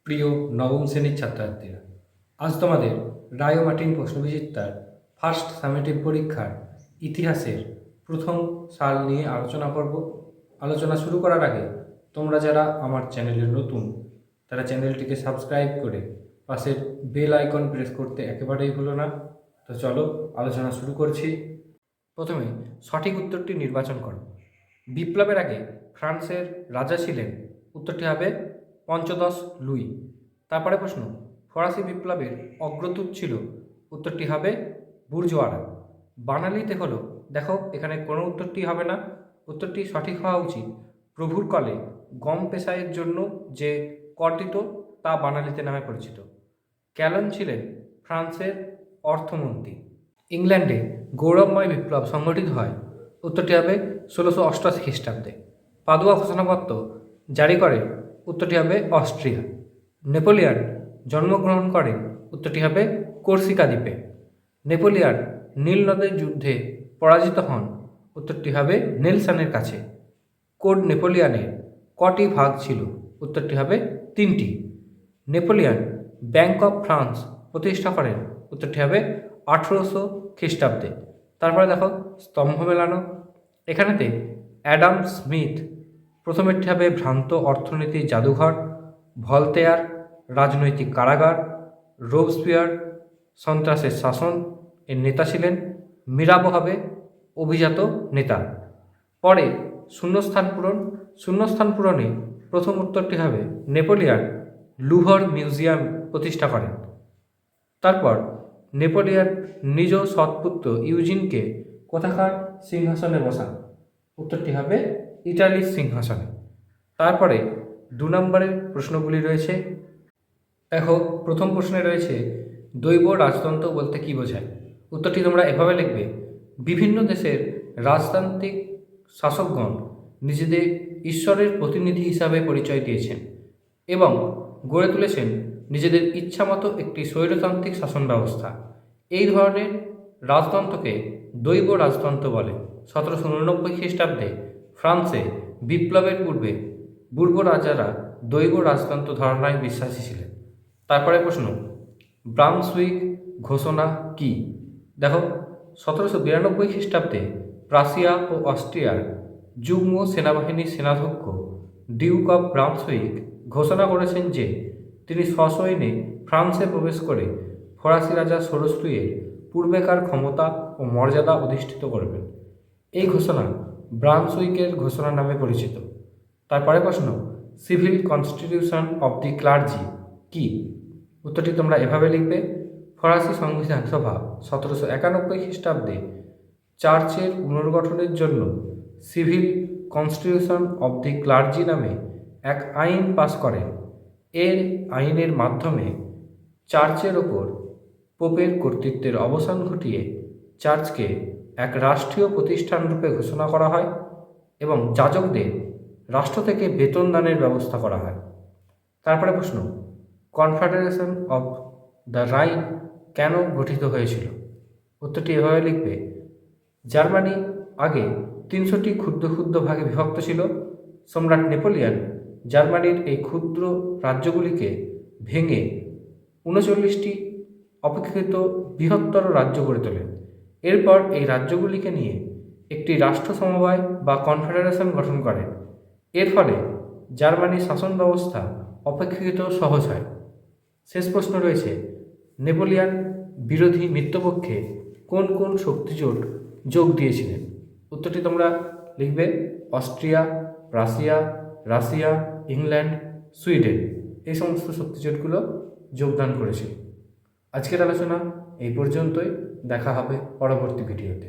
প্রিয় নবম শ্রেণীর ছাত্রছাত্রীরা, আজ তোমাদের রায় ও মার্টিন প্রশ্নবিচিত্রার ফার্স্ট সামেটিভ পরীক্ষার ইতিহাসের প্রথম সাল নিয়ে আলোচনা করব। আলোচনা শুরু করার আগে তোমরা যারা আমার চ্যানেলে নতুন তারা চ্যানেলটিকে সাবস্ক্রাইব করে পাশের বেল আইকন প্রেস করতে একেবারেই ভুলো না। তো চলো আলোচনা শুরু করছি। প্রথমে সঠিক উত্তরটি নির্বাচন করো। বিপ্লবের আগে ফ্রান্সের রাজা ছিলেন, উত্তরটি হবে পঞ্চদশ লুই। তারপরে প্রশ্ন, ফরাসি বিপ্লবের অগ্রদূত ছিল, উত্তরটি হবে বুর্জোয়ারা। বানালিতে হলো, দেখো এখানে কোনো উত্তরটি হবে না, উত্তরটি সঠিক হওয়া উচিত প্রভুর কলে গম পেশাইয়ের জন্য যে কর দিত তা বানালিতে নামে পরিচিত। ক্যালন ছিলেন ফ্রান্সের অর্থমন্ত্রী। ইংল্যান্ডে গৌরবময় বিপ্লব সংগঠিত হয়, উত্তরটি হবে 1688 খ্রিস্টাব্দে। পাদুয়া ঘোষণাপত্র জারি করে, উত্তরটি হবে অস্ট্রিয়া। নেপোলিয়ন জন্মগ্রহণ করেন, উত্তরটি হবে কর্সিকা দ্বীপে। নেপোলিয়ন নীল নদের যুদ্ধে পরাজিত হন, উত্তরটি হবে নেলসনের কাছে। কোড নেপোলিয়নের কটি ভাগ ছিল, উত্তরটি হবে 3টি। নেপোলিয়ন ব্যাংক অফ ফ্রান্স প্রতিষ্ঠা করেন, উত্তরটি হবে 1800 খ্রিস্টাব্দে। তারপরে দেখো স্তম্ভ মেলানো, এখানেতে অ্যাডাম স্মিথ, প্রথমেরটি হবে ভ্রান্ত অর্থনীতির জাদুঘর, ভলতেয়ার রাজনৈতিক কারাগার, রোবসপিয়ার সন্ত্রাসের শাসন এর নেতা ছিলেন, মিরাবো হবে অভিজাত নেতা। পরে শূন্যস্থান পূরণে প্রথম উত্তরটি হবে নেপোলিয়ন লুভর মিউজিয়াম প্রতিষ্ঠা করেন। তারপর নেপোলিয়ন নিজ সৎপুত্র ইউজিনকে কোথাকার সিংহাসনে বসান, উত্তরটি হবে ইটালির সিংহাসনে। তারপরে 2 নম্বরের প্রশ্নগুলি রয়েছে। দেখো প্রথম প্রশ্নে রয়েছে দৈব রাজতন্ত্র বলতে কী বোঝায়, উত্তরটি তোমরা এভাবে লিখবে, বিভিন্ন দেশের রাজতান্ত্রিক শাসকগণ নিজেদের ঈশ্বরের প্রতিনিধি হিসাবে পরিচয় দিয়েছেন এবং গড়ে তুলেছেন নিজেদের ইচ্ছামতো একটি স্বৈরতান্ত্রিক শাসন ব্যবস্থা। এই ধরনের রাজতন্ত্রকে দৈব রাজতন্ত্র বলে। 1789 খ্রিস্টাব্দে ফ্রান্সে বিপ্লবের পূর্বে পূর্ব রাজারা দৈব রাজতন্ত্র ধারণায় বিশ্বাসী ছিলেন। তারপরে প্রশ্ন, ব্রান্সউইক ঘোষণা কি? দেখো 1792 খ্রিস্টাব্দে প্রাশিয়া ও অস্ট্রিয়ার যুগ্ম সেনাবাহিনীর সেনাধ্যক্ষ ডিউক অফ ব্রান্সউইক ঘোষণা করেছেন যে তিনি সসৈন্যে ফ্রান্সে প্রবেশ করে ফরাসি রাজা ষোড়শ লুইয়ের পূর্বেকার ক্ষমতা ও মর্যাদা অধিষ্ঠিত করবেন। এই ঘোষণা ব্রান্সউইকের ঘোষণা নামে পরিচিত। তারপরে প্রশ্ন, civil constitution of the clergy কি? উত্তরটি তোমরা এভাবে লিখবে, ফরাসি সংবিধান সভা 1791 খ্রিস্টাব্দে চার্চের পুনর্গঠনের জন্য civil constitution of the clergy নামে এক আইন পাস করেন। এর আইনের মাধ্যমে চার্চের ওপর পোপের কর্তৃত্বের অবসান ঘটিয়ে চার্চকে এক রাষ্ট্রীয় প্রতিষ্ঠান রূপে ঘোষণা করা হয় এবং যাজকদের রাষ্ট্র থেকে বেতন দানের ব্যবস্থা করা হয়। তারপরে প্রশ্ন, কনফেডারেশন অফ দ্য রাইন কেন গঠিত হয়েছিল? উত্তরটি এভাবে লিখবে, জার্মানি আগে 300টি ক্ষুদ্র ক্ষুদ্র ভাগে বিভক্ত ছিল। সম্রাট নেপোলিয়ন জার্মানির এই ক্ষুদ্র রাজ্যগুলিকে ভেঙে 39টি অপেক্ষাকৃত বৃহত্তর রাজ্য গড়ে তোলেন। এরপর এই রাজ্যগুলিকে নিয়ে একটি রাষ্ট্র সমবায় বা কনফেডারেশন গঠন করেন। এর ফলে জার্মানির শাসন ব্যবস্থা অপেক্ষাকৃত সহজ হয়। শেষ প্রশ্ন রয়েছে, নেপোলিয়ন বিরোধী মিত্রপক্ষে কোন কোন শক্তিজোট যোগ দিয়েছিলেন? উত্তরটি তোমরা লিখবে, Austria, Prussia, Russia, England, Sweden এই সমস্ত শক্তিজোটগুলো যোগদান করেছিল। আজকের আলোচনা এই পর্যন্তই, দেখা হবে পরবর্তী ভিডিওতে।